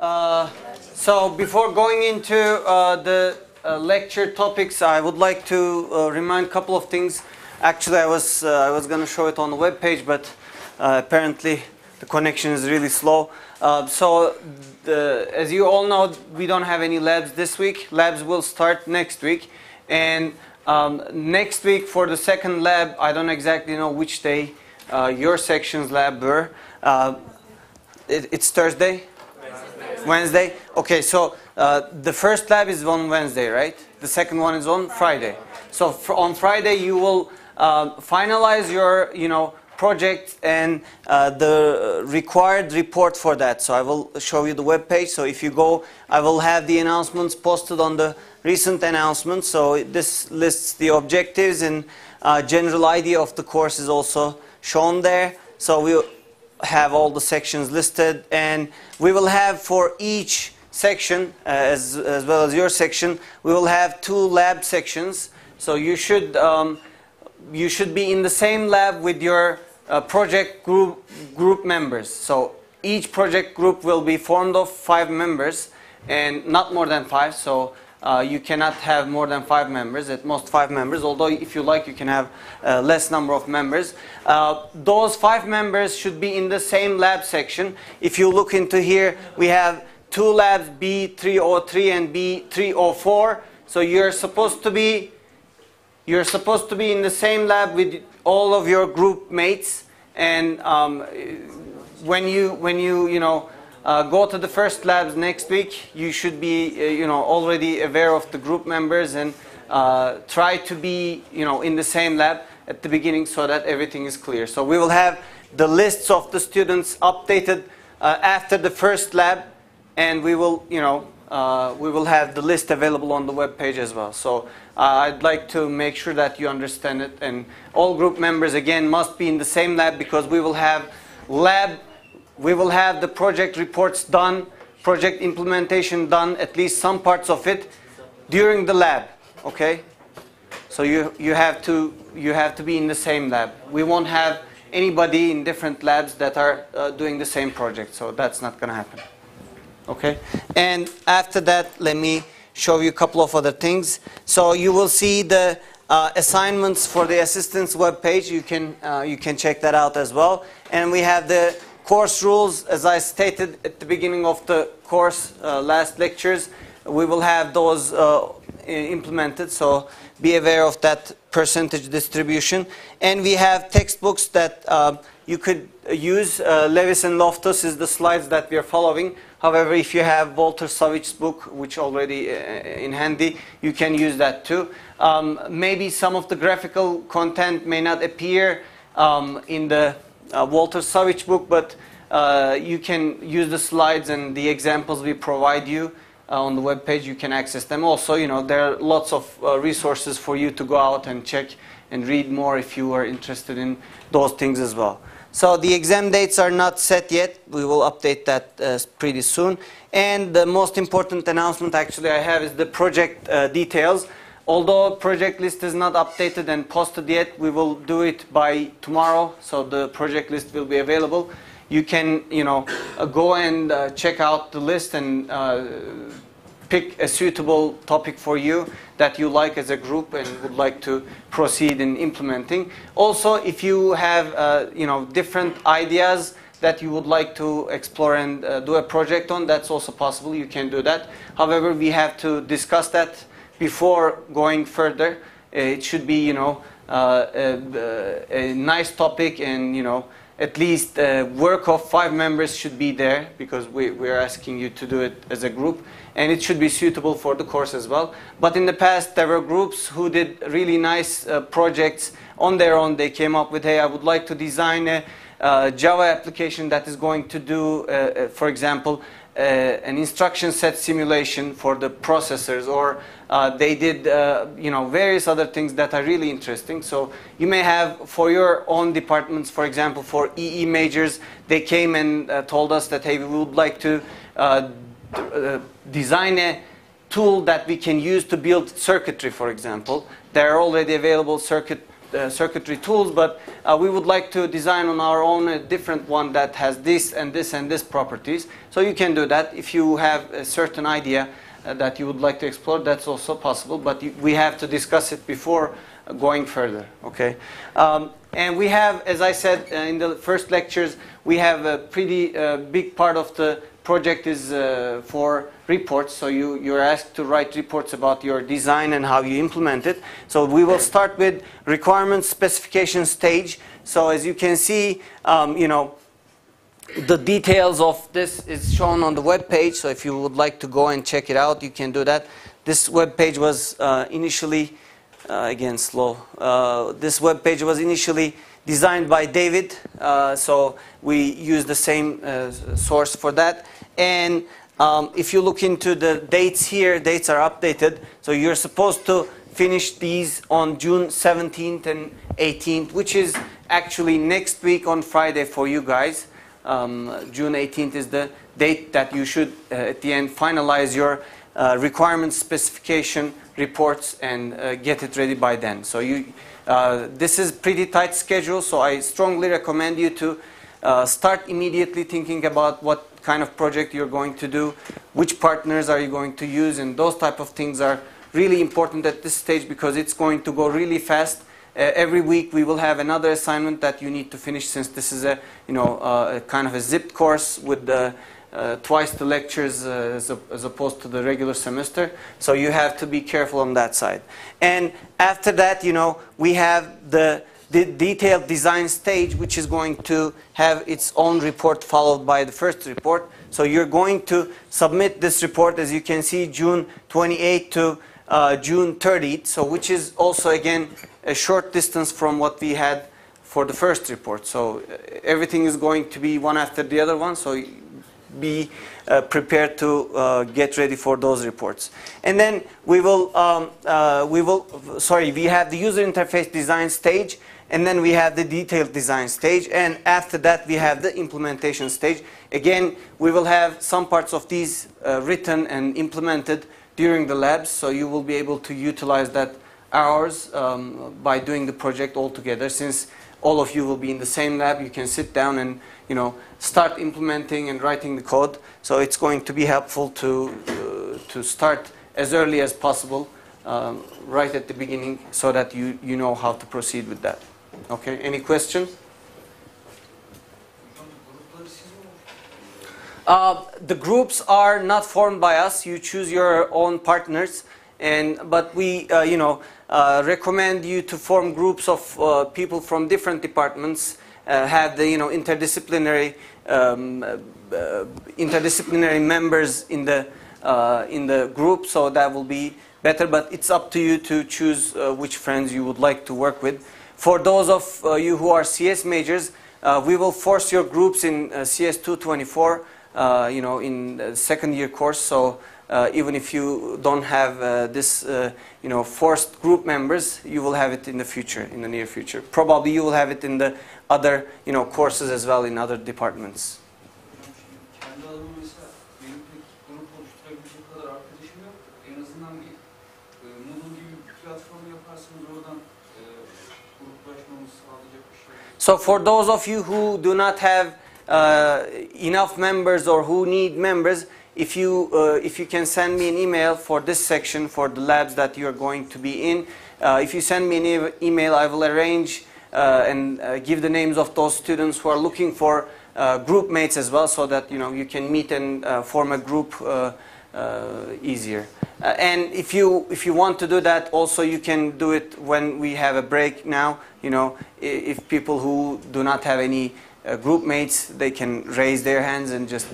So before going into the lecture topics, I would like to remind a couple of things. Actually, I was going to show it on the web page, but apparently the connection is really slow. As you all know, we don't have any labs this week. Labs will start next week, and next week for the second lab, I don't exactly know which day your section's lab were. It's Thursday? Wednesday? Okay, so the first lab is on Wednesday, right? The second one is on Friday. So on Friday you will finalize your, project and the required report for that. So I will show you the web page. So if you go, I will have the announcements posted on the recent announcements. So this lists the objectives, and general idea of the course is also shown there. So we'll have all the sections listed, and we will have for each section, as well as your section, we will have 2 lab sections. So you should be in the same lab with your project group members. So each project group will be formed of 5 members, and not more than 5. So you cannot have more than 5 members, at most 5 members, although if you like you can have less number of members. Those 5 members should be in the same lab section. If you look into here, we have 2 labs, B303 and B304. So you're supposed to be in the same lab with all of your group mates, and when you go to the first labs next week, you should be already aware of the group members, and try to be in the same lab at the beginning so that everything is clear. So we will have the lists of the students updated after the first lab, and we will have the list available on the web page as well. So I'd like to make sure that you understand it, and all group members again must be in the same lab, because we will have the project reports done, project implementation done, at least some parts of it, during the lab. Okay? So you have to be in the same lab. We won't have anybody in different labs that are doing the same project. So that's not going to happen. Okay? And after that, let me show you a couple of other things. So you will see the assignments for the assistance web page. You can check that out as well. And we have the course rules, as I stated at the beginning of the course, last lectures. We will have those implemented, so be aware of that percentage distribution. And we have textbooks that you could use. Lewis and Loftus is the slides that we are following. However, if you have Walter Savich's book, which already in handy, you can use that too. Maybe some of the graphical content may not appear in the Walter Savich book, but you can use the slides and the examples we provide you on the web page. You can access them. Also, there are lots of resources for you to go out and check and read more if you are interested in those things as well. So the exam dates are not set yet. We will update that pretty soon. And the most important announcement actually I have is the project details. Although project list is not updated and posted yet, we will do it by tomorrow. So the project list will be available. You can, go and check out the list and pick a suitable topic for you that you like as a group and would like to proceed in implementing. Also, if you have, different ideas that you would like to explore and do a project on, that's also possible. You can do that. However, we have to discuss that before going further. It should be, a nice topic, and, at least work of 5 members should be there, because we are asking you to do it as a group, and it should be suitable for the course as well. But in the past, there were groups who did really nice projects on their own. They came up with, hey, I would like to design a Java application that is going to do, for example, an instruction set simulation for the processors, or they did various other things that are really interesting. So you may have for your own departments, for example, for EE majors, they came and told us that, hey, we would like to design a tool that we can use to build circuitry, for example. There are already available circuit circuitry tools, but we would like to design on our own a different one that has this and this and this properties. So you can do that. If you have a certain idea that you would like to explore, that's also possible, but we have to discuss it before going further, okay? And we have, as I said in the first lectures, we have a pretty big part of the project is for reports. So you're asked to write reports about your design and how you implement it. So we will start with requirements specification stage. So as you can see, you know, the details of this is shown on the web page. So if you would like to go and check it out, you can do that. This web page was initially again slow. This web page was initially designed by David, so we use the same source for that. And if you look into the dates here, dates are updated. So you're supposed to finish these on June 17th and 18th, which is actually next week on Friday for you guys. June 18th is the date that you should, at the end, finalize your requirements specification reports and get it ready by then. So this is pretty tight schedule, so I strongly recommend you to start immediately thinking about what kind of project you're going to do, which partners are you going to use, and those type of things are really important at this stage because it's going to go really fast. Every week we will have another assignment that you need to finish, since this is a kind of a zipped course with twice the lectures as opposed to the regular semester. So you have to be careful on that side. And after that, you know, we have the detailed design stage, which is going to have its own report followed by the first report. So you're going to submit this report, as you can see, June 28th to June 30th. So which is also again a short distance from what we had for the first report. So everything is going to be one after the other one. So be prepared to get ready for those reports. And then we have the user interface design stage, and then we have the detailed design stage, and after that we have the implementation stage. Again, we will have some parts of these written and implemented during the labs, so you will be able to utilize that hours by doing the project all together. Since all of you will be in the same lab, you can sit down and start implementing and writing the code. So it's going to be helpful to start as early as possible, right at the beginning, so that you know how to proceed with that. Okay, any questions? The groups are not formed by us. You choose your own partners, but we recommend you to form groups of people from different departments. Have the interdisciplinary members in the group, so that will be better. But it's up to you to choose which friends you would like to work with. For those of you who are CS majors, we will force your groups in CS 224, in second year course. So even if you don't have this, forced group members, you will have it in the future, in the near future. Probably you will have it in the other, courses as well in other departments. So for those of you who do not have enough members or who need members, if you can send me an email for this section, for the labs that you are going to be in, if you send me an email, I will arrange and give the names of those students who are looking for group mates as well, so that you can meet and form a group easier. And if you want to do that, also you can do it when we have a break now. If people who do not have any group mates, they can raise their hands and just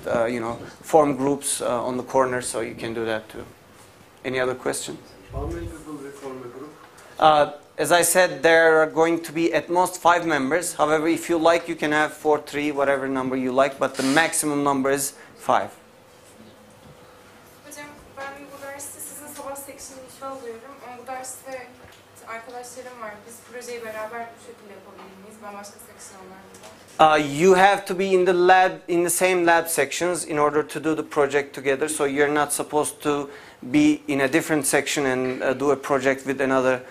form groups on the corner, so you can do that too. Any other questions? How many people will form a group? As I said, there are going to be at most 5 members. However, if you like, you can have 4, 3, whatever number you like, but the maximum number is 5. Hocam ben bu derste sizin sabah seksiyonunuzdan alıyorum. Ama bu derste arkadaşlarım var. Biz projeyi beraber bu şekilde yapabilir miyiz? Bambaşka seksiyonlarda. You have to be in the lab, in the same lab sections in order to do the project together. So you're not supposed to be in a different section and do a project with another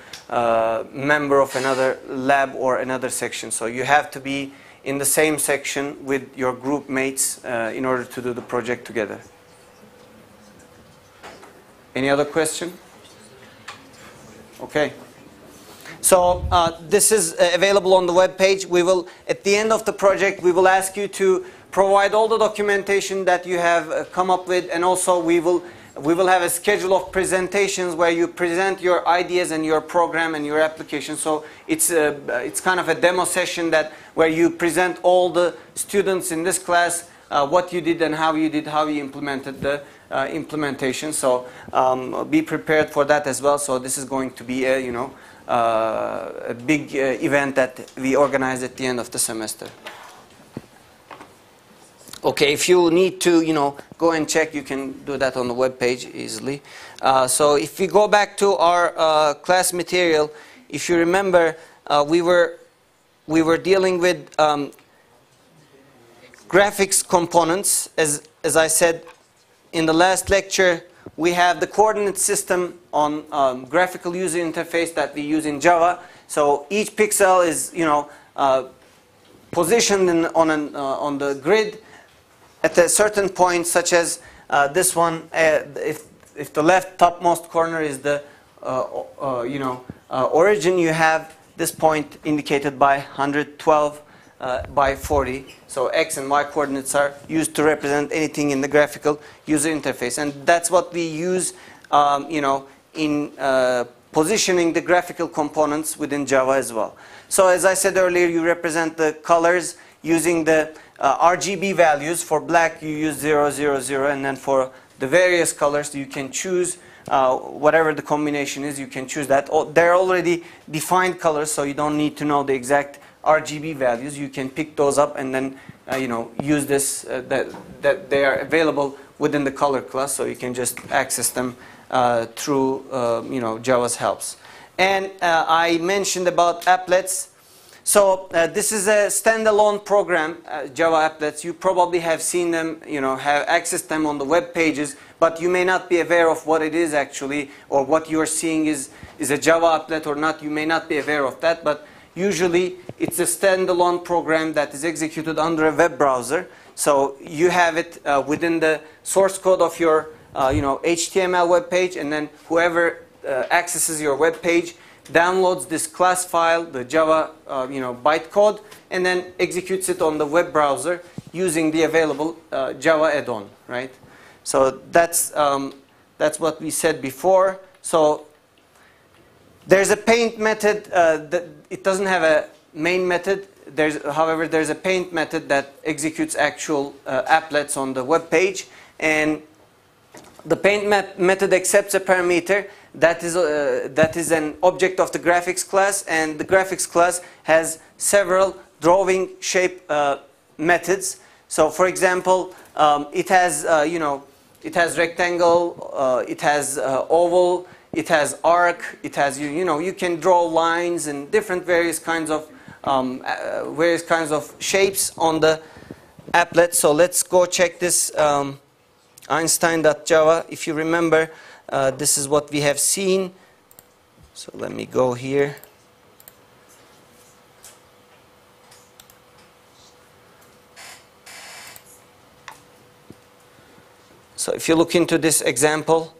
member of another lab or another section. So you have to be in the same section with your group mates in order to do the project together. Any other question? Okay. So this is available on the web page. We will, at the end of the project, we will ask you to provide all the documentation that you have come up with, and also we will have a schedule of presentations where you present your ideas and your program and your application. So it's kind of a demo session where you present all the students in this class what you did and how you implemented the implementation. So be prepared for that as well. So this is going to be a big event that we organize at the end of the semester. Okay, if you need to, go and check, you can do that on the web page easily. So if we go back to our class material, if you remember, we were dealing with graphics components. As I said in the last lecture, we have the coordinate system on graphical user interface that we use in Java. So each pixel is, positioned on the grid at a certain point, such as this one. If the left topmost corner is the origin, you have this point indicated by 112 by 40. So X and Y coordinates are used to represent anything in the graphical user interface, and that's what we use, in positioning the graphical components within Java as well. So as I said earlier, you represent the colors using the RGB values. For black, you use 0, 0, 0, and then for the various colors, you can choose whatever the combination is. You can choose that. They're already defined colors, so you don't need to know the exact RGB values. You can pick those up and then use this, that they are available within the color class, so you can just access them through Java's helps. And I mentioned about applets. So this is a standalone program, Java applets. You probably have seen them, have accessed them on the web pages, but you may not be aware of what it is actually, or what you're seeing is a Java applet or not. You may not be aware of that, but usually it's a standalone program that is executed under a web browser. So you have it within the source code of your HTML web page, and then whoever accesses your web page downloads this class file, the Java bytecode, and then executes it on the web browser using the available Java add-on, right? So that's what we said before. So there's a paint method that it doesn't have a main method. However, there's a paint method that executes actual applets on the web page, and the paint method accepts a parameter that is an object of the graphics class, and the graphics class has several drawing shape methods. So, for example, it has it has rectangle, it has oval, it has arc, it has you can draw lines and different various kinds of shapes on the applet. So let's go check this Einstein.java. If you remember, this is what we have seen. So let me go here. So if you look into this example,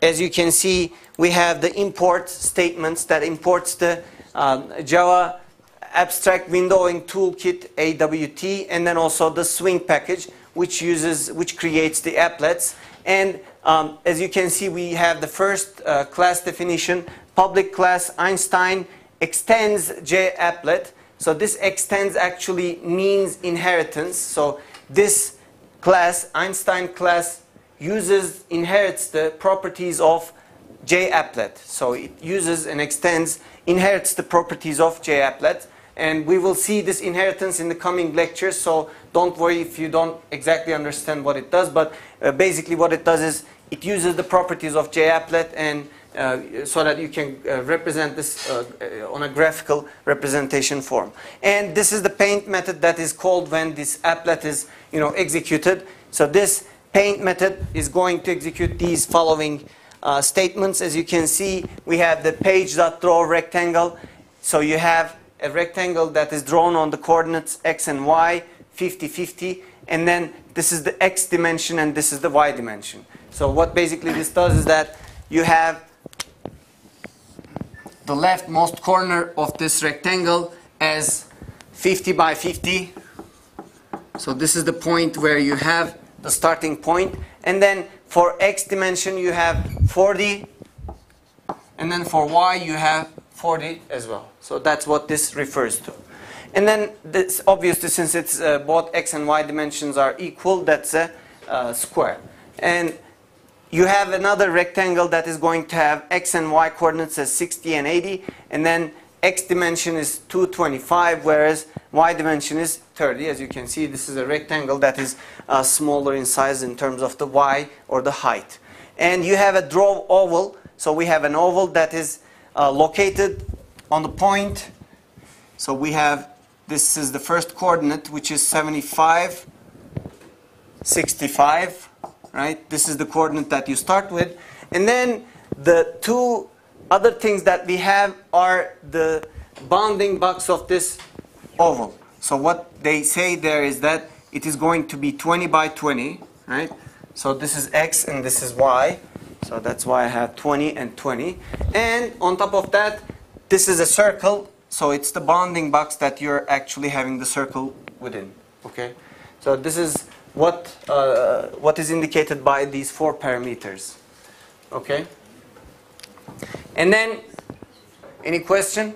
as you can see, we have the import statements that imports the Java Abstract Windowing Toolkit AWT, and then also the swing package, which creates the applets. And as you can see, we have the first class definition, public class Einstein extends JApplet. So this extends actually means inheritance. So this class, Einstein class, inherits the properties of JApplet. So it uses and inherits the properties of JApplet. And we will see this inheritance in the coming lectures, so don't worry if you don't exactly understand what it does. But basically what it does is it uses the properties of JApplet and so that you can represent this on a graphical representation form. And this is the paint method that is called when this applet is executed. So this paint method is going to execute these following statements. As you can see, we have the page.draw rectangle. So you have a rectangle that is drawn on the coordinates x and y, 50, 50, and then this is the x dimension and this is the y dimension. So what basically this does is that you have the leftmost corner of this rectangle as 50 by 50. So this is the point where you have the starting point, and then for x dimension you have 40, and then for y you have 40 as well. So that's what this refers to. And then this, obviously, since it's both x and y dimensions are equal, that's a square. And you have another rectangle that is going to have x and y coordinates as 60 and 80, and then x dimension is 225, whereas y dimension is 30. As you can see, this is a rectangle that is smaller in size in terms of the y or the height. And you have a draw oval. So we have an oval that is located on the point. So we have, this is the first coordinate, which is 75, 65, right? This is the coordinate that you start with. And then the two other things that we have are the bounding box of this oval. So what they say there is that it is going to be 20 by 20, right? So this is x and this is y. So that's why I have 20 and 20. And on top of that, this is a circle. So it's the bounding box that you're actually having the circle within. Okay. So this is what is indicated by these 4 parameters. Okay. And then, any question?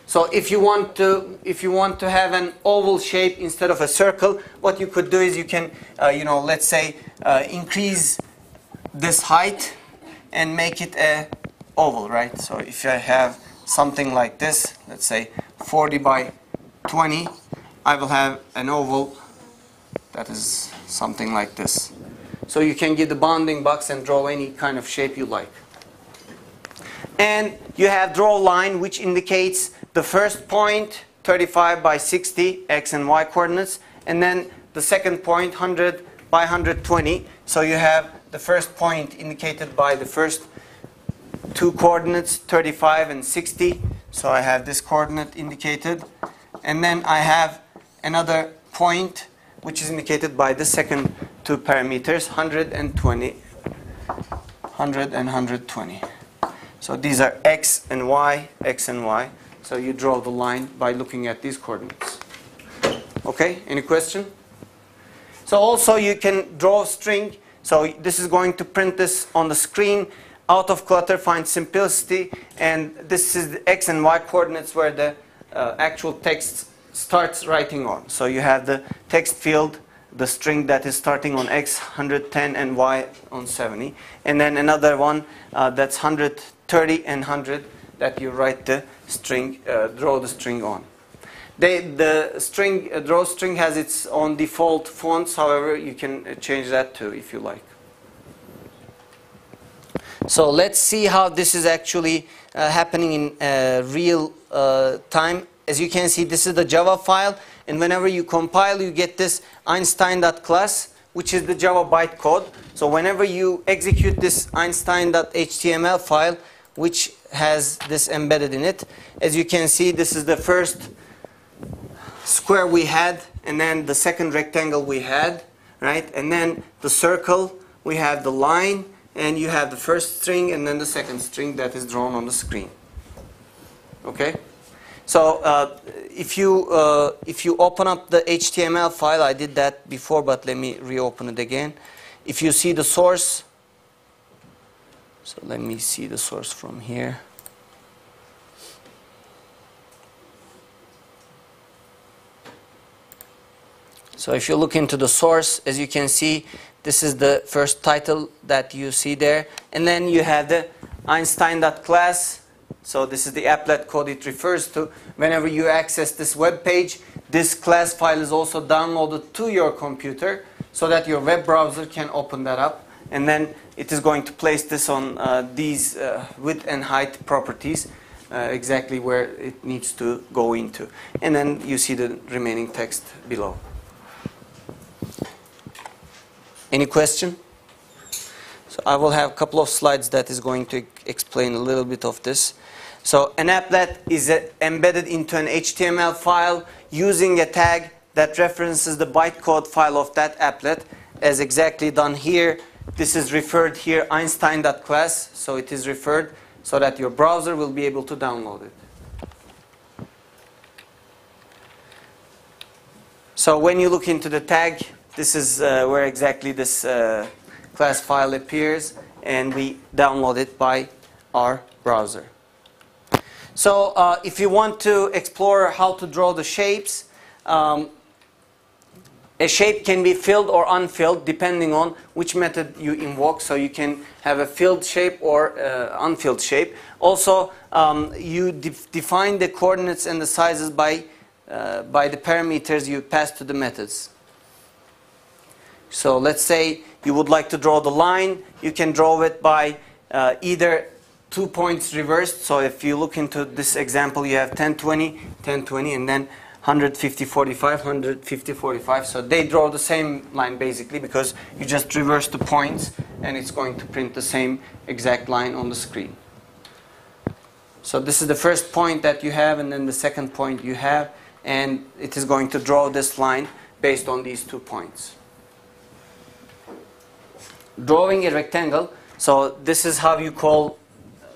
So if you want to have an oval shape instead of a circle, what you could do is you can, let's say, increase this height and make it a oval, right? So if I have something like this, let's say 40 by 20, I will have an oval that is something like this. So you can get the bounding box and draw any kind of shape you like. And you have draw line, which indicates the first point, 35 by 60, x and y coordinates, and then the second point, 100 by 120. So you have the first point indicated by the first 2 coordinates, 35 and 60. So I have this coordinate indicated. And then I have another point, which is indicated by the second 2 parameters, 100 and 20. 100 and 120. So these are x and y, x and y. So you draw the line by looking at these coordinates. Okay, any question? So also you can draw a string. So this is going to print this on the screen. Out of clutter, find simplicity. And this is the x and y coordinates where the actual text starts writing on. So you have the text field, the string that is starting on x, 110, and y on 70. And then another one that's 130 and 100 that you write the string, draw the string on. The string, draw string has its own default fonts. However, you can change that too if you like. So let's see how this is actually happening in real time. As you can see, this is the Java file, and whenever you compile, you get this Einstein.class, which is the Java bytecode. So whenever you execute this Einstein.html file, which has this embedded in it, as you can see, this is the first square we had, and then the second rectangle we had, right? And then the circle, we have the line, and you have the first string and then the second string that is drawn on the screen. Okay? So if you open up the HTML file, I did that before, but let me reopen it again. If you see the source, so let me see the source from here. So if you look into the source, as you can see, this is the first title that you see there. And then you have the Einstein.class. So this is the applet code it refers to. Whenever you access this web page, this class file is also downloaded to your computer so that your web browser can open that up and then it is going to place this on these width and height properties, exactly where it needs to go into. And then you see the remaining text below. Any question? So I will have a couple of slides that is going to explain a little bit of this. So an applet is embedded into an HTML file using a tag that references the bytecode file of that applet, as exactly done here. This is referred here Einstein.class, so it is referred so that your browser will be able to download it. So when you look into the tag, this is where exactly this class file appears, and we download it by our browser. So if you want to explore how to draw the shapes, a shape can be filled or unfilled depending on which method you invoke. So you can have a filled shape or unfilled shape. Also, you define the coordinates and the sizes by the parameters you pass to the methods. So let's say you would like to draw the line. You can draw it by either 2 points reversed. So if you look into this example, you have 1020, 1020, and then 150, 45, 150, 45. So they draw the same line basically because you just reverse the points and it's going to print the same exact line on the screen. So this is the first point that you have, and then the second point you have, and it is going to draw this line based on these 2 points. Drawing a rectangle. So this is how you call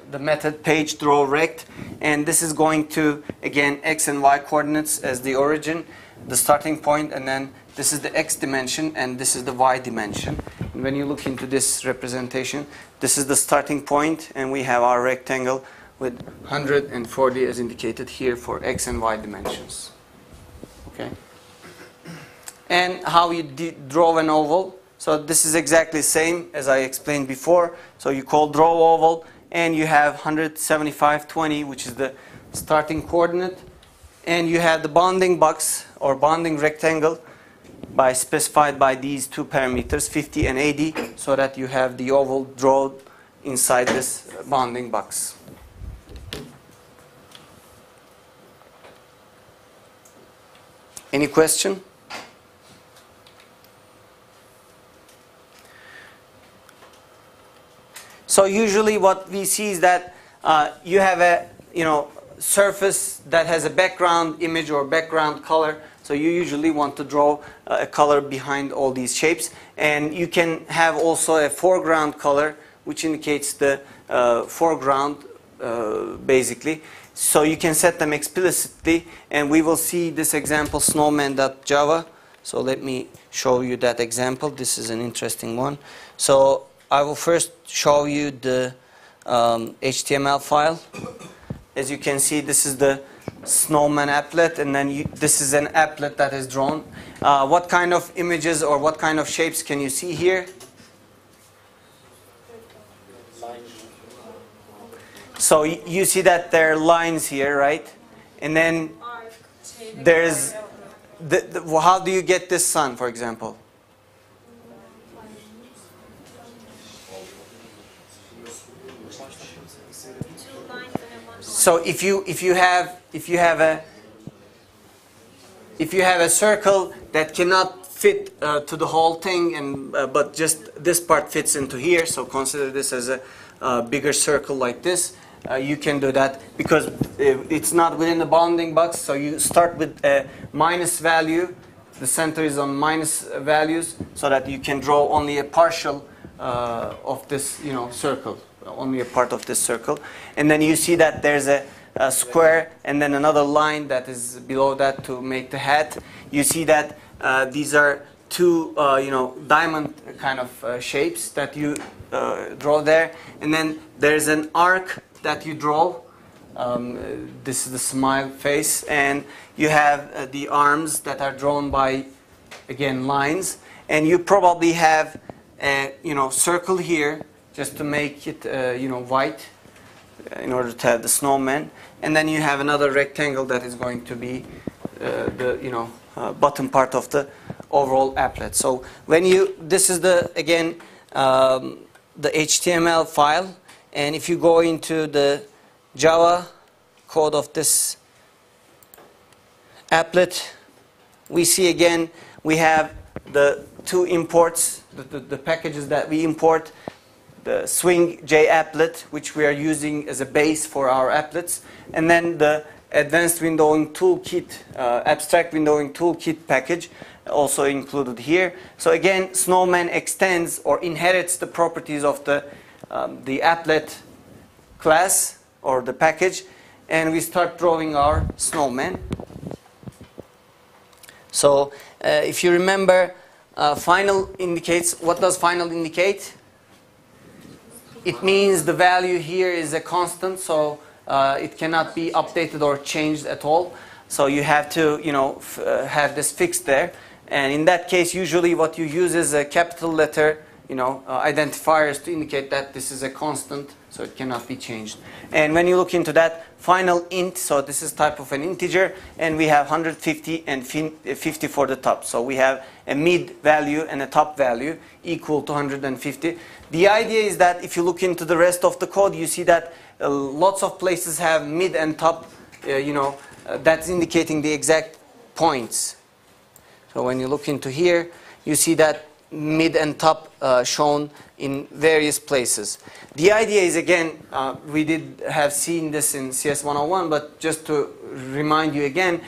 the method page draw rect, and this is going to, again, x and y coordinates as the origin, the starting point, and then this is the x dimension and this is the y dimension. And when you look into this representation, this is the starting point, and we have our rectangle with 140 as indicated here for x and y dimensions. Okay. And how you draw an oval. So this is exactly the same as I explained before. So you call draw oval, and you have 175, 20, which is the starting coordinate. And you have the bounding box or bounding rectangle specified by these 2 parameters, 50 and 80, so that you have the oval drawn inside this bounding box. Any question? So usually what we see is that you have a surface that has a background image or background color. So you usually want to draw a color behind all these shapes, and you can have also a foreground color which indicates the foreground basically. So you can set them explicitly, and we will see this example snowman.java. So let me show you that example. This is an interesting one. So I will first show you the HTML file. As you can see, this is the Snowman applet, and then this is an applet that is drawn. What kind of images or what kind of shapes can you see here? So you see that there are lines here, right? And then there's how do you get this sun, for example? So if you have a circle that cannot fit to the whole thing, and but just this part fits into here, so consider this as a bigger circle like this. You can do that because it's not within the bounding box. So you start with a minus value. The center is on minus values, so that you can draw only a partial of this, circle. Only a part of this circle, and then you see that there's a square and then another line that is below that to make the hat. You see that these are 2 diamond kind of shapes that you draw there, and then there's an arc that you draw. This is the smile face, and you have the arms that are drawn by, again, lines, and you probably have a circle here, just to make it, white, in order to have the snowman. And then you have another rectangle that is going to be the bottom part of the overall applet. So when this is the, again, the HTML file, and if you go into the Java code of this applet, we see again we have the two imports, the packages that we import, the swing JApplet, which we are using as a base for our applets, and then the advanced windowing toolkit, abstract windowing toolkit package also included here. So again, Snowman extends or inherits the properties of the applet class or the package, and we start drawing our snowman. So if you remember, final indicates, what does final indicate? It means the value here is a constant, so it cannot be updated or changed at all. So you have to, have this fixed there. And in that case, usually what you use is a capital letter, identifiers to indicate that this is a constant, so it cannot be changed. And when you look into that, final int, so this is type of an integer, and we have 150 and 50 for the top. So we have a mid value and a top value equal to 150. The idea is that if you look into the rest of the code, you see that lots of places have mid and top, that's indicating the exact points. So when you look into here, you see that mid and top shown in various places. The idea is, again, we did have seen this in CS 101, but just to remind you again,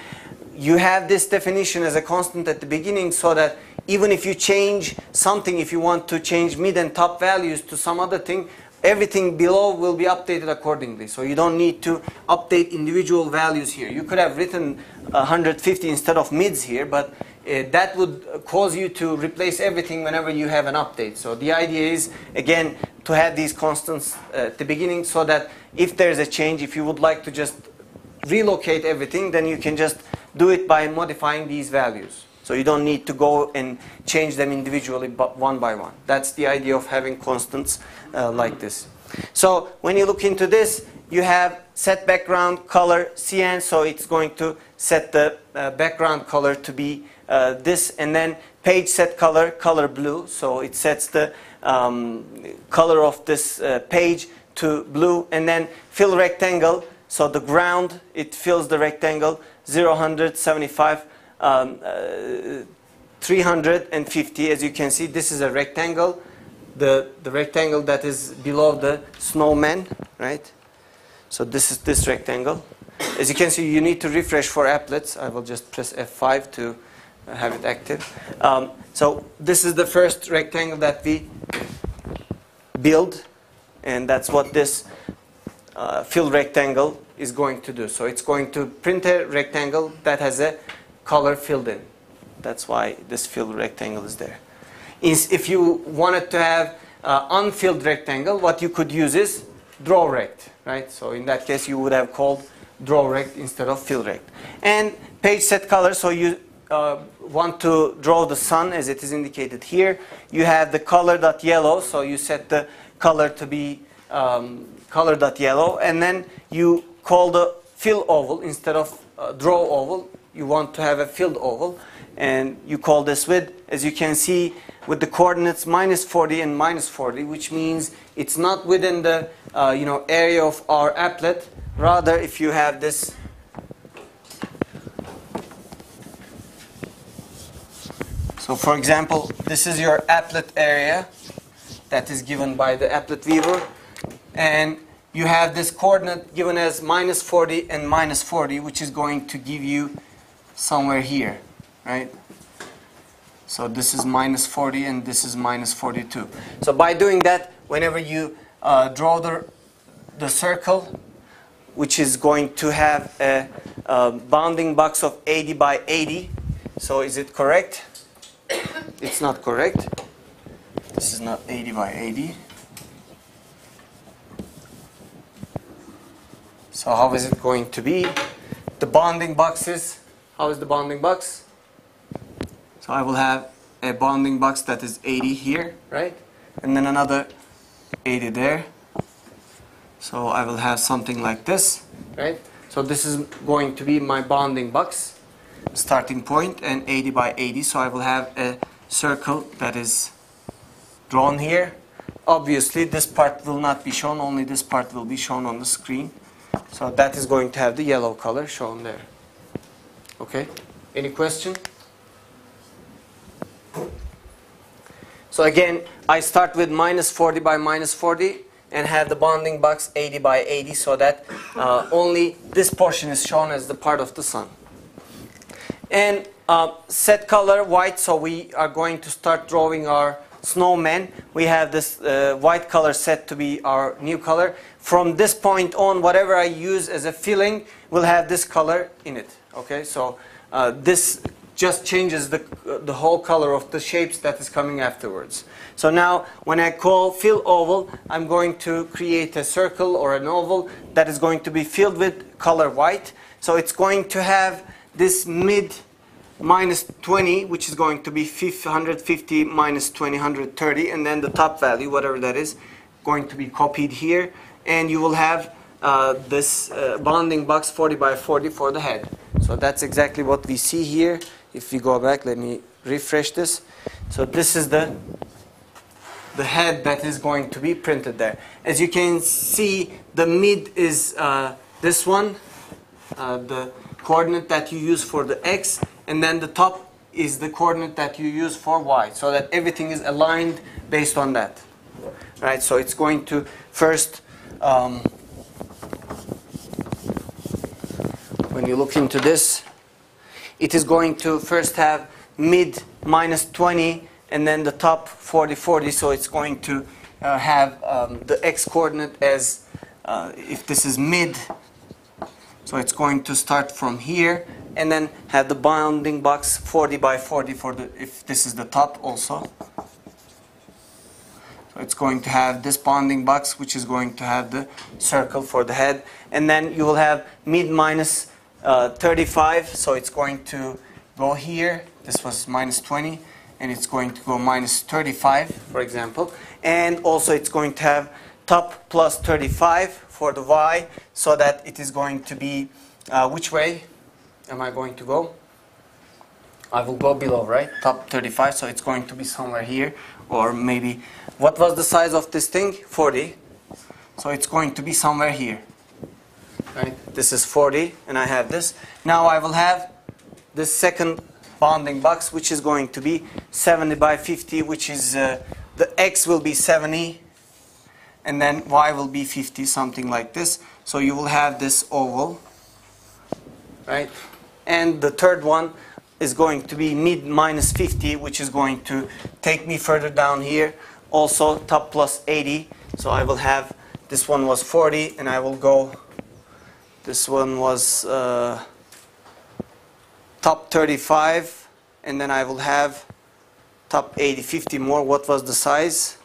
you have this definition as a constant at the beginning, so that even if you change something, if you want to change mid and top values to some other thing, everything below will be updated accordingly. So you don't need to update individual values here. You could have written 150 instead of mids here, but that would cause you to replace everything whenever you have an update. So the idea is, again, to have these constants at the beginning, so that if there's a change, if you would like to just relocate everything, then you can just do it by modifying these values. So you don't need to go and change them individually, but one by one. That's the idea of having constants like this. So when you look into this, you have set background color cyan, so it's going to set the background color to be this, and then page set color blue, so it sets the color of this page to blue, and then fill rectangle, so the ground, it fills the rectangle 0, 175, 350. As you can see, this is a rectangle, the rectangle that is below the snowman, right? So this is this rectangle. As you can see, you need to refresh for applets. I will just press F5 to have it active. So this is the first rectangle that we build, and that's what this fill rectangle is going to do. So it's going to print a rectangle that has a color filled in. That's why this fill rectangle is there. If you wanted to have unfilled rectangle, what you could use is draw rect, right? So in that case, you would have called draw rect instead of fill rect. And page set color, so you want to draw the sun as it is indicated here. You have the color.yellow, so you set the color to be color.yellow, and then you call the fill oval instead of draw oval. You want to have a filled oval, and you call this width, as you can see, with the coordinates -40 and -40, which means it's not within the area of our applet. Rather, if you have this so for example, this is your applet area that is given by the applet viewer, and you have this coordinate given as -40 and -40, which is going to give you somewhere here, right? So this is -40 and this is -42. So by doing that, whenever you draw the circle, which is going to have a bounding box of 80 by 80, so is it correct? It's not correct. This is not 80 by 80. So how is it going to be? The bounding box is, how is the bounding box? So I will have a bounding box that is 80 here, right? And then another 80 there. So I will have something like this, right? So this is going to be my bounding box starting point, and 80 by 80. So I will have a circle that is drawn here, obviously this part will not be shown, only this part will be shown on the screen. So that is going to have the yellow color shown there. Okay, any question? So again, I start with minus 40 by minus 40 and have the bounding box 80 by 80 so that only this portion is shown as the part of the sun. And set color white, so we are going to start drawing our snowman. We have this white color set to be our new color. From this point on, whatever I use as a filling will have this color in it. Okay, so this just changes the whole color of the shapes that is coming afterwards. So now when I call fill oval, I'm going to create a circle or an oval that is going to be filled with color white. So it's going to have this mid minus 20, which is going to be 150 minus 20, 130, and then the top value, whatever that is, going to be copied here. And you will have this bounding box 40 by 40 for the head. So that's exactly what we see here. If we go back, let me refresh this. So this is the head that is going to be printed there. As you can see, the mid is this one, the coordinate that you use for the x, and then the top is the coordinate that you use for y, so that everything is aligned based on that. Right? So it's going to first, when you look into this, it is going to first have mid minus 20 and then the top 40, 40. So it's going to have the x coordinate as, if this is mid, so it's going to start from here and then have the bounding box 40 by 40 for the, if this is the top also. So it's going to have this bounding box, which is going to have the circle for the head. And then you will have mid minus 35, so it's going to go here. This was minus 20, and it's going to go minus 35, for example. And also it's going to have top plus 35 for the y, so that it is going to be, which way am I going to go? I will go below, right? Top 35, so it's going to be somewhere here, or maybe, what was the size of this thing? 40. So it's going to be somewhere here. Right? This is 40, and I have this. Now I will have this second bounding box, which is going to be 70 by 50, which is, the x will be 70, and then y will be 50, something like this. So you will have this oval, right? And the third one is going to be mid minus 50, which is going to take me further down here. Also top plus 80. So I will have, this one was 40, and I will go, this one was top 35, and then I will have top 80, 50 more. What was the size?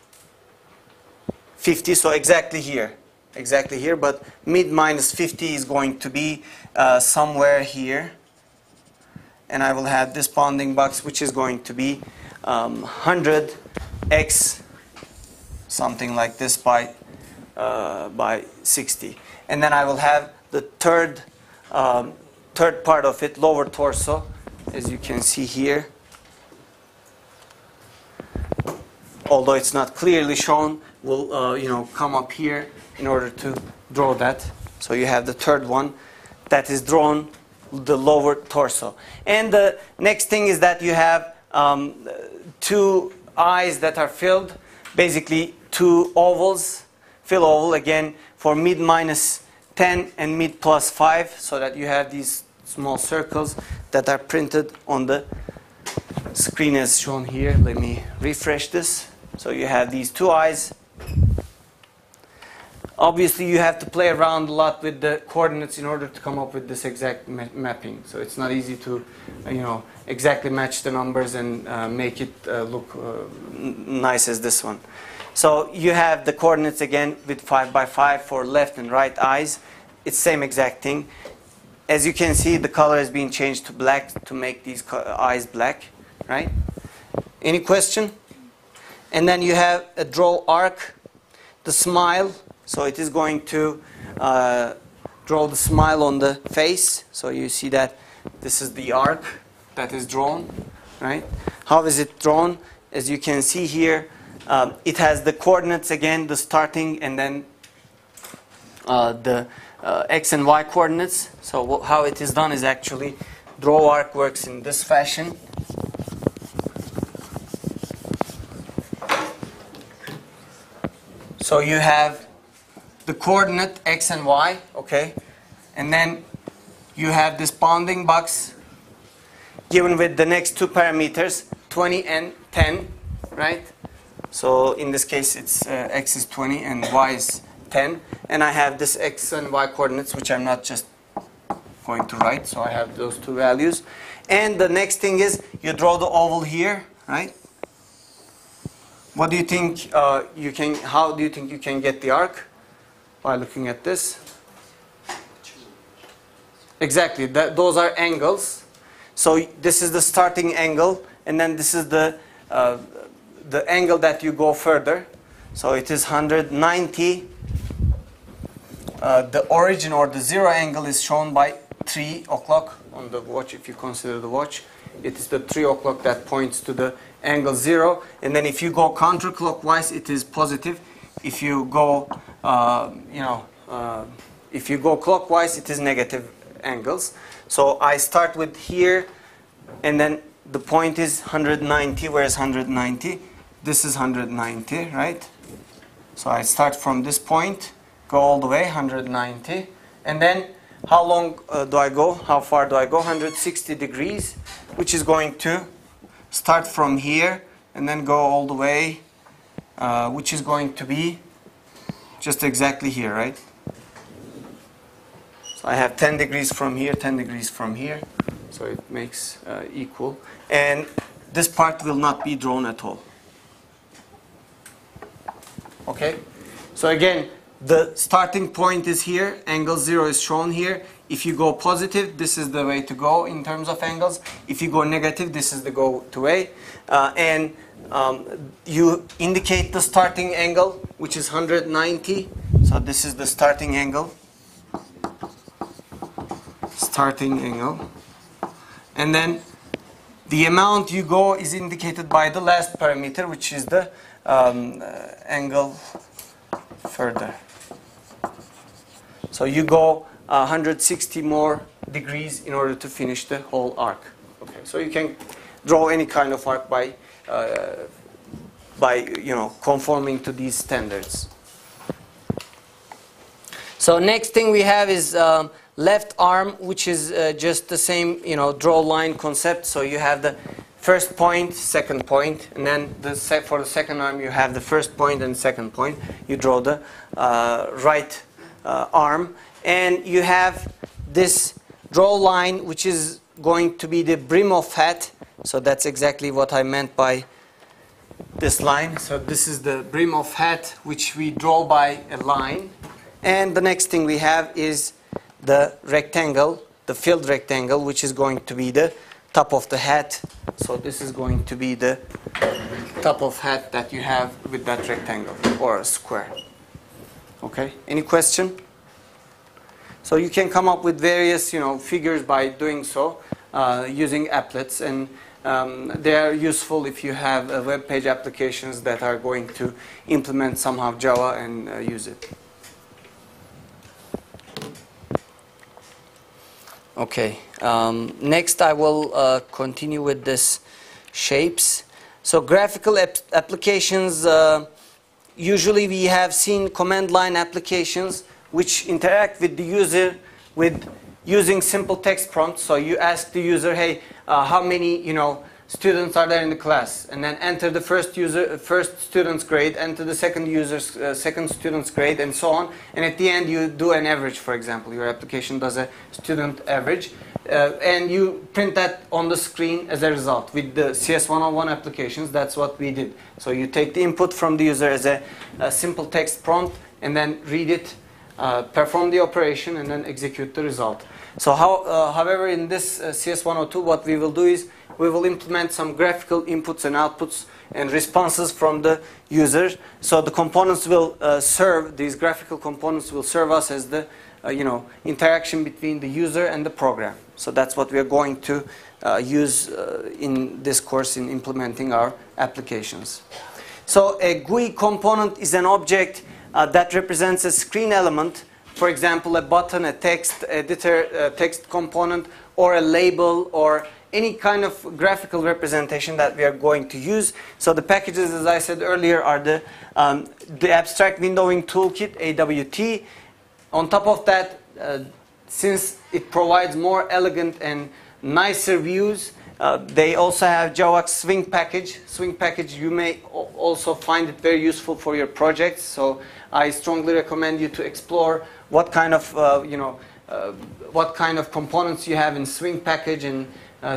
50, so exactly here. Exactly here, but mid minus 50 is going to be somewhere here. And I will have this bounding box, which is going to be 100x, something like this, by 60. And then I will have the third part of it, lower torso, as you can see here. Although it's not clearly shown, will come up here in order to draw that. So you have the third one that is drawn, the lower torso. And the next thing is that you have two eyes that are filled, basically two ovals, fill oval again for mid minus 10 and mid plus 5, so that you have these small circles that are printed on the screen as shown here. Let me refresh this. So you have these two eyes. Obviously you have to play around a lot with the coordinates in order to come up with this exact mapping. So it's not easy to exactly match the numbers and make it look nice as this one. So you have the coordinates again with 5 by 5 for left and right eyes. It's same exact thing. As you can see, the color is being changed to black to make these eyes black, right? Any question? And then you have a draw arc, the smile. So it is going to draw the smile on the face. So you see that this is the arc that is drawn, right? How is it drawn? As you can see here, it has the coordinates again, the starting, and then the x and y coordinates. So how it is done is actually draw arc works in this fashion. So you have the coordinate x and y, okay, and then you have this bounding box given with the next two parameters, 20 and 10, right? So in this case, it's x is 20 and y is 10, and I have this x and y coordinates, which I'm not just going to write. So I have those two values, and the next thing is you draw the oval here, right? What do you think you can? How do you think you can get the arc? By looking at this. Exactly. Those are angles. So this is the starting angle, and then this is the angle that you go further. So it is 190. The origin or the zero angle is shown by 3 o'clock on the watch. If you consider the watch, it is the 3 o'clock that points to the angle 0, and then if you go counterclockwise, it is positive. If you go, if you go clockwise, it is negative angles. So I start with here, and then the point is 190. Where is 190? This is 190, right? So I start from this point, go all the way 190, and then how long do I go? How far do I go? 160 degrees, which is going to start from here and then go all the way, which is going to be just exactly here, right? So I have 10 degrees from here, 10 degrees from here, so it makes equal. And this part will not be drawn at all. Okay? So again, the starting point is here, angle 0 is shown here. If you go positive, this is the way to go in terms of angles. If you go negative, this is the go-to way. And you indicate the starting angle, which is 190. So this is the starting angle. Starting angle. And then the amount you go is indicated by the last parameter, which is the angle further. So you go 160 more degrees in order to finish the whole arc. Okay, so you can draw any kind of arc by conforming to these standards. So next thing we have is left arm, which is just the same, draw line concept. So you have the first point, second point, and then for the second arm you have the first point and second point. You draw the right arm, and you have this draw line, which is going to be the brim of hat. So that's exactly what I meant by this line. So this is the brim of hat, which we draw by a line. And the next thing we have is the rectangle, the filled rectangle, which is going to be the top of the hat. So this is going to be the top of hat that you have with that rectangle or a square. Okay, any question? So you can come up with various, figures by doing so, using applets, and they are useful if you have web page applications that are going to implement somehow Java and use it. Okay, next I will continue with this shapes. So graphical applications, usually we have seen command line applications which interact with the user with using simple text prompts. So you ask the user, hey, how many students are there in the class, and then enter the first student's grade, enter the second student's grade, and so on. And at the end you do an average, for example. Your application does a student average, and you print that on the screen as a result. With the CS101 applications, that's what we did. So you take the input from the user as a simple text prompt, and then read it, perform the operation, and then execute the result. So however, in this CS102, what we will do is we will implement some graphical inputs and outputs and responses from the user. So the components will these graphical components will serve us as the interaction between the user and the program. So that's what we are going to use in this course in implementing our applications. So a GUI component is an object that represents a screen element. For example, a button, a text editor, text component, or a label, or any kind of graphical representation that we are going to use. So the packages, as I said earlier, are the Abstract Windowing Toolkit, AWT. On top of that, since it provides more elegant and nicer views, they also have JavaX Swing package. Swing package, you may also find it very useful for your projects. So I strongly recommend you to explore what kind of what kind of components you have in Swing package, and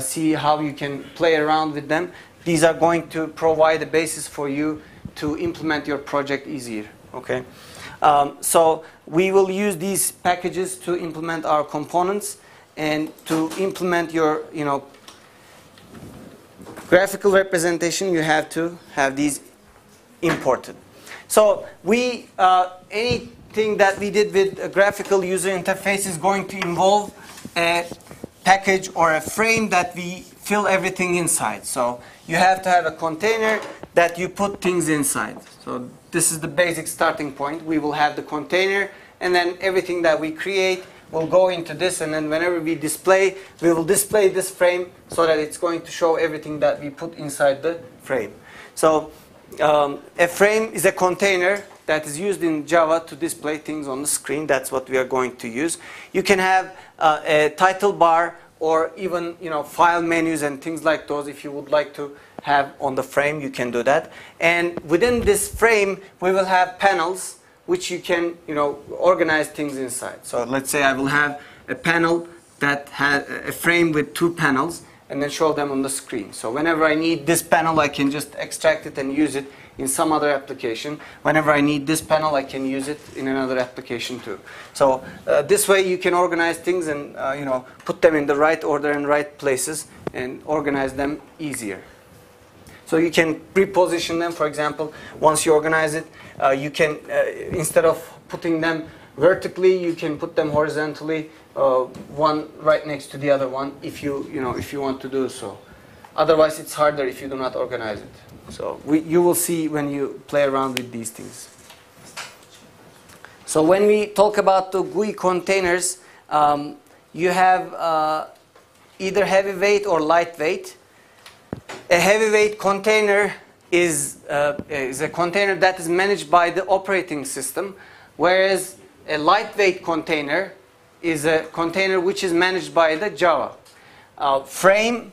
see how you can play around with them. These are going to provide a basis for you to implement your project easier. Okay, so we will use these packages to implement our components, and to implement your graphical representation, you have to have these imported. So we anything that we did with a graphical user interface is going to involve a package or a frame that we fill everything inside. So you have to have a container that you put things inside. So this is the basic starting point. We will have the container, and then everything that we create will go into this, and then whenever we will display this frame so that it's going to show everything that we put inside the frame. So a frame is a container that is used in Java to display things on the screen. That's what we are going to use. You can have a title bar, or even file menus and things like those. If you would like to have on the frame, you can do that. And within this frame, we will have panels, which you can organize things inside. So let's say I will have a panel that has a frame with 2 panels, and then show them on the screen. So whenever I need this panel, I can just extract it and use it in some other application. Whenever I need this panel, I can use it in another application too. So this way you can organize things and put them in the right order and right places, and organize them easier. So you can pre-position them. For example, once you organize it, you can instead of putting them vertically, you can put them horizontally, one right next to the other one, if you want to do so. Otherwise, it's harder if you do not organize it. So you will see when you play around with these things. So when we talk about the GUI containers, you have either heavyweight or lightweight. A heavyweight container is a container that is managed by the operating system, whereas a lightweight container is a container which is managed by the Java. Frame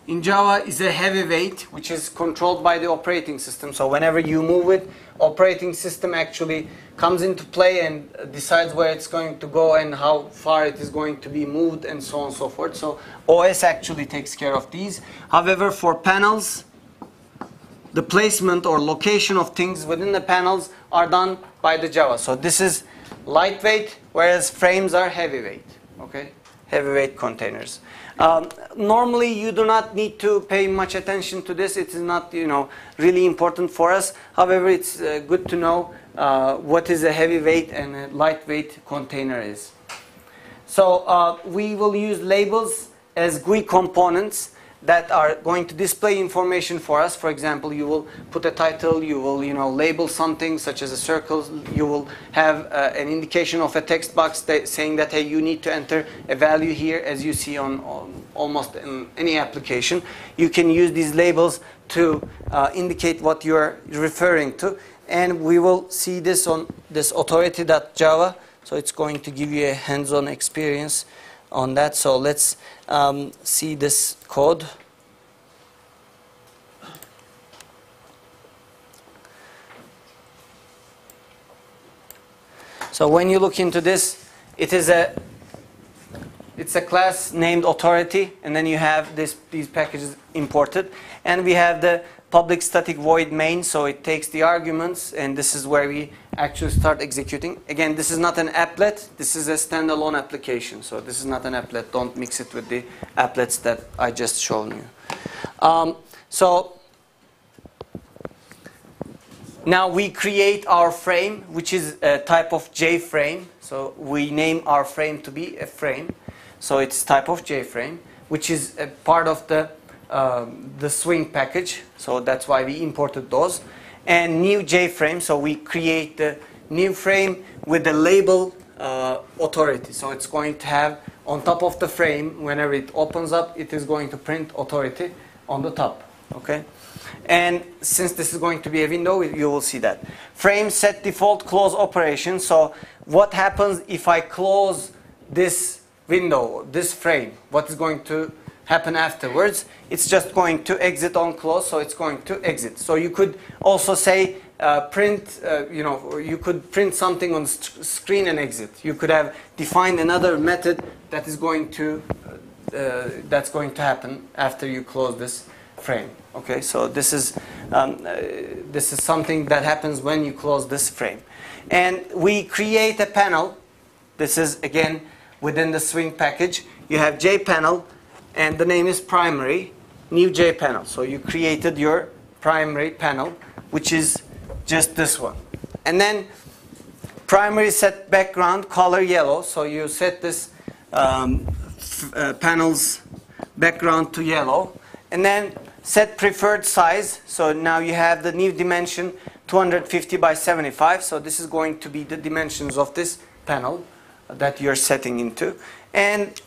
in Java is a heavyweight, which is controlled by the operating system. So whenever you move it, operating system actually comes into play and decides where it's going to go and how far it is going to be moved, and so on and so forth. So OS actually takes care of these. However, for panels, the placement or location of things within the panels are done by the Java. So this is lightweight, whereas frames are heavyweight. Okay, heavyweight containers. Normally, you do not need to pay much attention to this. It is not, really important for us. However, it's good to know what is a heavyweight and a lightweight container is. So we will use labels as GUI components that are going to display information for us. For example, you will put a title, you will label something such as a circle, you will have an indication of a text box saying that, hey, you need to enter a value here, as you see on almost in any application. You can use these labels to indicate what you're referring to, and we will see this on this authority.java. So it's going to give you a hands-on experience on that. So let's see this code. So when you look into this, it's a class named authority, and then you have these packages imported, and we have the public static void main. So it takes the arguments, and this is where we actually start executing. Again, this is not an applet. This is a standalone application. So this is not an applet. Don't mix it with the applets that I just shown you. So now we create our frame, which is a type of JFrame. So we name our frame to be a frame. So it's type of JFrame, which is a part of the the swing package, so that's why we imported those. And new JFrame, so we create the new frame with the label authority. So it's going to have on top of the frame, whenever it opens up, it is going to print authority on the top. Okay? And since this is going to be a window, you will see that. Frame set default close operation. So what happens if I close this window, this frame? What is going to happen afterwards? It's just going to exit on close, so it's going to exit. So you could also say print, you could print something on the screen and exit. You could have defined another method that is going to that's going to happen after you close this frame. Okay, so this is something that happens when you close this frame. And we create a panel. This is again within the swing package. You have JPanel, and the name is primary, new JPanel. So you created your primary panel, which is just this one. And then primary set background color yellow. So you set this panel's background to yellow. And then set preferred size. So now you have the new dimension 250 by 75. So this is going to be the dimensions of this panel that you're setting into. And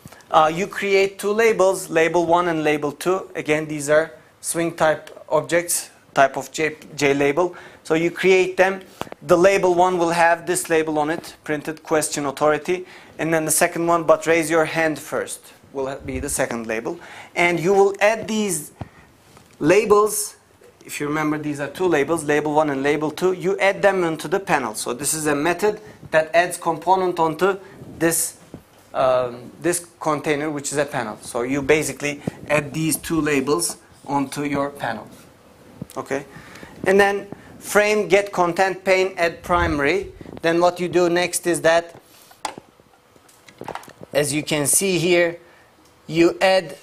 you create two labels, label 1 and label 2. Again, these are swing type objects, type of J label. So you create them. The label 1 will have this label on it, printed question authority. And then the second one, but raise your hand first, will be the second label. And you will add these labels. If you remember, these are two labels, label 1 and label 2. You add them into the panel. So this is a method that adds component onto this this container, which is a panel. So you basically add these two labels onto your panel. Okay, and then frame get content pane add primary. Then what you do next is that, as you can see here, you add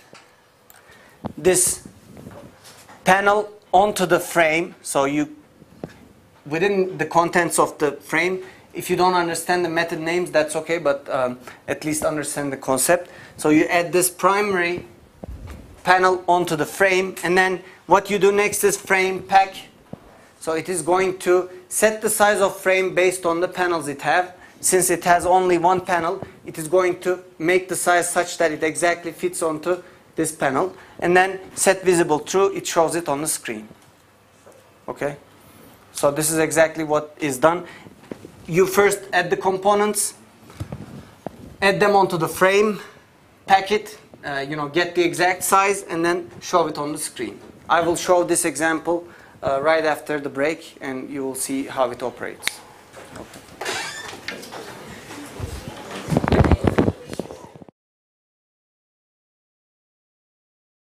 this panel onto the frame. So you, within the contents of the frame, if you don't understand the method names, that's okay, but at least understand the concept. So you add this primary panel onto the frame, and then what you do next is frame pack. So it is going to set the size of frame based on the panels it has. Since it has only one panel, it is going to make the size such that it exactly fits onto this panel. And then set visible true, it shows it on the screen. Okay? So this is exactly what is done. You first add the components, add them onto the frame, pack it, get the exact size, and then show it on the screen. I will show this example right after the break, and you will see how it operates. Okay.